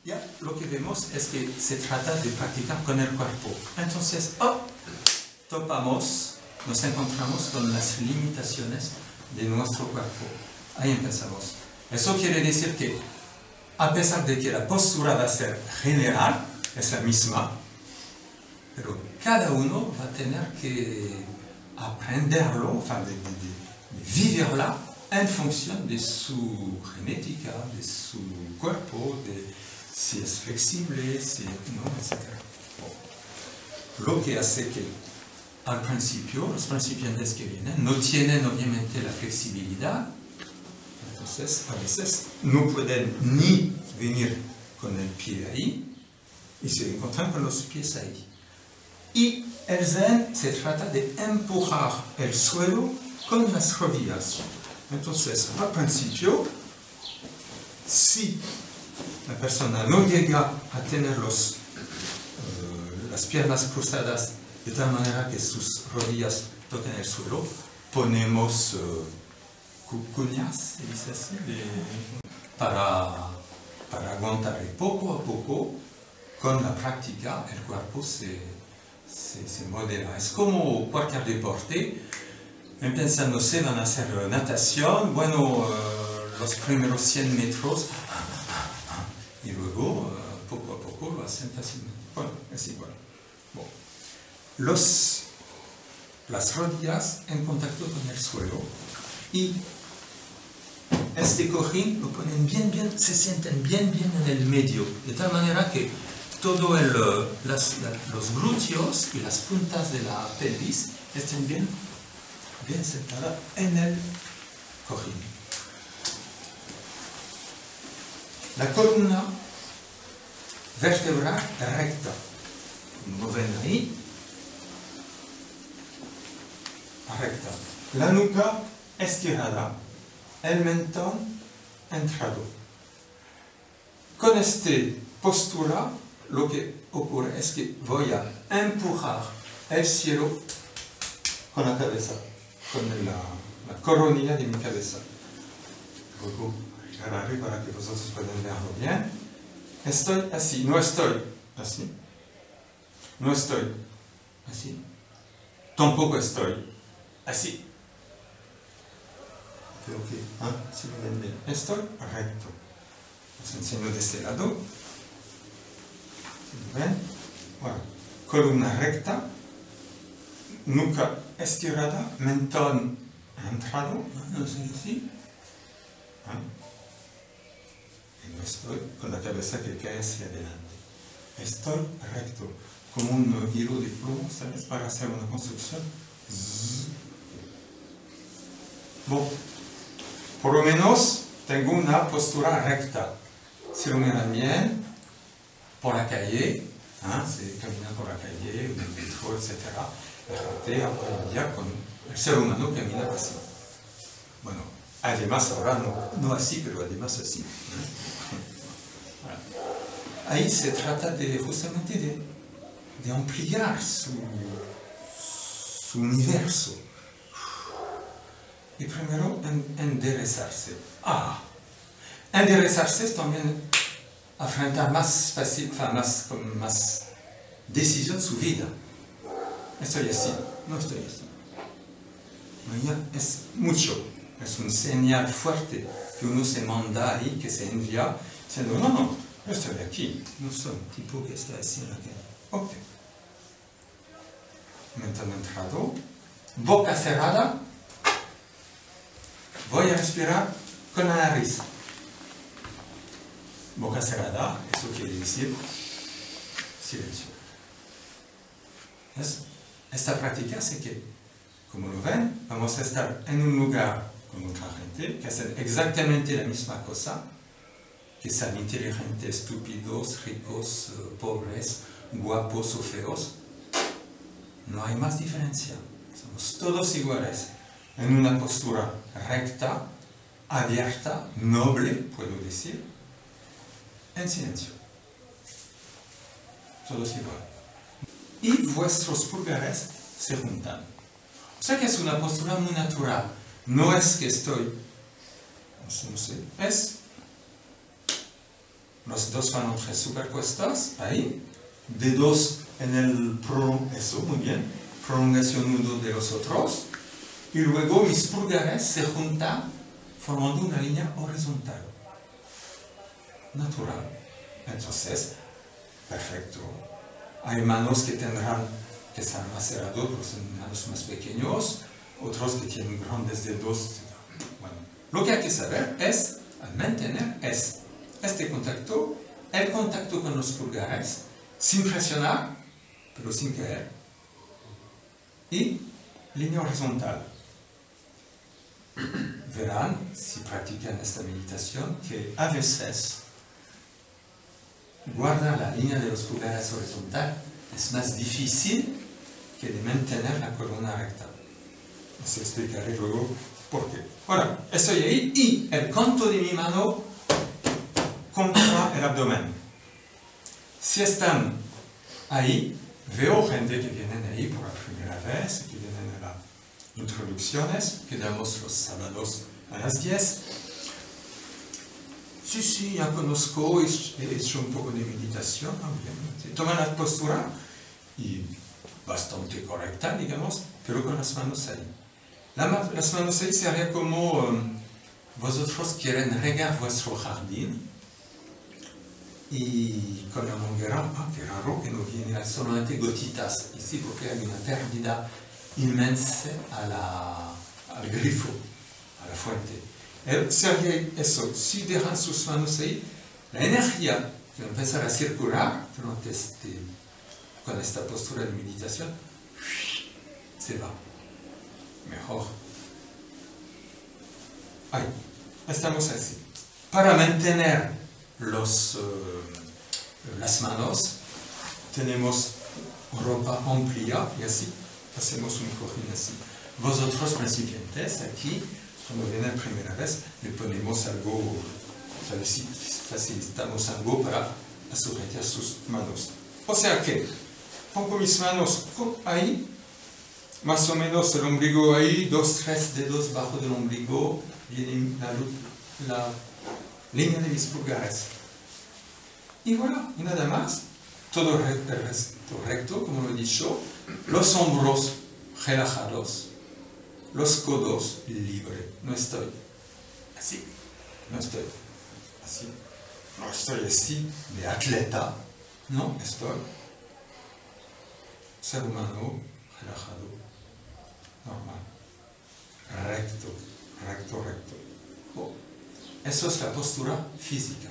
Ya, lo que vemos es que se trata de practicar con el cuerpo. Entonces, topamos, nos encontramos con las limitaciones de nuestro cuerpo. Ahí empezamos. Eso quiere decir que, a pesar de que la postura va a ser general, es la misma, pero cada uno va a tener que aprenderlo, de vivirla en función de su genética, de su cuerpo, de si es flexible, si no, etc. Lo que hace que al principio, los principiantes que vienen no tienen obviamente la flexibilidad, entonces a veces no pueden ni venir con el pie ahí y se encuentran con los pies ahí. Y el Zen se trata de empujar el suelo con las rodillas. Entonces, al principio, si la persona no llega a tener las piernas cruzadas de tal manera que sus rodillas toquen el suelo, ponemos cuñas, se dice así, para aguantar. Y poco a poco, con la práctica, el cuerpo se modela. Es como cualquier deporte. Empezando, se van a hacer natación, bueno, los primeros 100 metros, y luego, poco a poco, lo hacen fácilmente. Bueno, es igual. Bon. Las rodillas en contacto con el suelo, y este cojín lo ponen bien, se sienten bien en el medio, de tal manera que todo los glúteos y las puntas de la pelvis estén bien sentadas en el cojín. La columna vertebral recta, como ven ahí, recta. La nuca estirada, el mentón entrado. Con esta postura, lo que ocurre es que voy a empujar el cielo con la cabeza, con la coronilla de mi cabeza. Luego, girar arriba para que vosotros puedan verlo bien. Estoy así, no estoy así. No estoy así. Tampoco estoy así. Creo que, si lo ven bien. Estoy recto. Os enseño de este lado. ¿Ven? Bueno, columna recta, nuca estirada, mentón entrado, no sé si. Y no estoy con la cabeza que cae hacia adelante. Estoy recto, como un hilo de plomo, ¿sabes? Para hacer una construcción. Bon, por lo menos tengo una postura recta. Si lo miran bien, por la calle, se camina por la calle, en el metro, etc. La gente hoy en día con el ser humano camina así. Bueno, además ahora no así, pero además así. Voilà. Ahí se trata justamente de ampliar su universo. Y primero enderezarse. Enderezarse es también afrontar más decisión su vida. Estoy así, no estoy así. Es mucho, es un señal fuerte que uno se manda ahí, que se envía, diciendo, no, yo estoy aquí, no soy un tipo que está así en la calle. Ok. Mentón entrado, boca cerrada, voy a respirar con la nariz. Boca cerrada, eso quiere decir silencio. Esta práctica hace que, como lo ven, vamos a estar en un lugar con otra gente que hacen exactamente la misma cosa, que sean inteligentes, estúpidos, ricos, pobres, guapos o feos. No hay más diferencia. Somos todos iguales, en una postura recta, abierta, noble, puedo decir, en silencio. Todos igual. Y vuestros pulgares se juntan. O sea que es una postura muy natural. No es que estoy, no sé, es Los dos manos superpuestas, ahí. Dedos en el eso, muy bien. Prolongación uno de los otros. Y luego mis pulgares se juntan formando una línea horizontal. Natural. Entonces, perfecto. Hay manos que tendrán que ser más cerrados, otros manos más pequeños, otros que tienen grandes dedos. Bueno, lo que hay que saber es, al mantener este contacto, el contacto con los pulgares, sin presionar, pero sin caer. Y línea horizontal. Verán, si practican esta meditación, que a veces guardar la línea de los pulgares horizontal es más difícil que de mantener la columna recta. Os explicaré luego por qué. Ahora, estoy ahí y el canto de mi mano contra el abdomen. Si están ahí, veo gente que vienen ahí por la primera vez, que vienen a las introducciones, que damos los sábados a las 10. Sí, ya conozco, he hecho un poco de meditación también. Toman la postura y bastante correcta, digamos, pero con las manos ahí. Las manos ahí sería como vosotros quieren regar vuestro jardín y con la manguera, qué raro que no viene solamente gotitas, y sí, porque hay una pérdida inmensa al grifo, a la fuente. Sería eso, si dejan sus manos ahí, la energía que va a empezar a circular durante con esta postura de meditación, se va. Mejor. Ahí, estamos así. Para mantener las manos, tenemos ropa amplia y así, hacemos un cojín así. Vosotros principiantes, aquí, cuando viene la primera vez, le ponemos algo, facilitamos algo para sujetar sus manos. O sea que, pongo mis manos ahí, más o menos el ombligo ahí, 2-3 dedos bajo del ombligo, viene la línea de mis pulgares. Y voilà, y nada más, todo el resto recto, como lo he dicho, los hombros relajados, los codos libres, no estoy así, no estoy así, no estoy así de atleta, no estoy ser humano relajado, normal, recto. Eso es la postura física.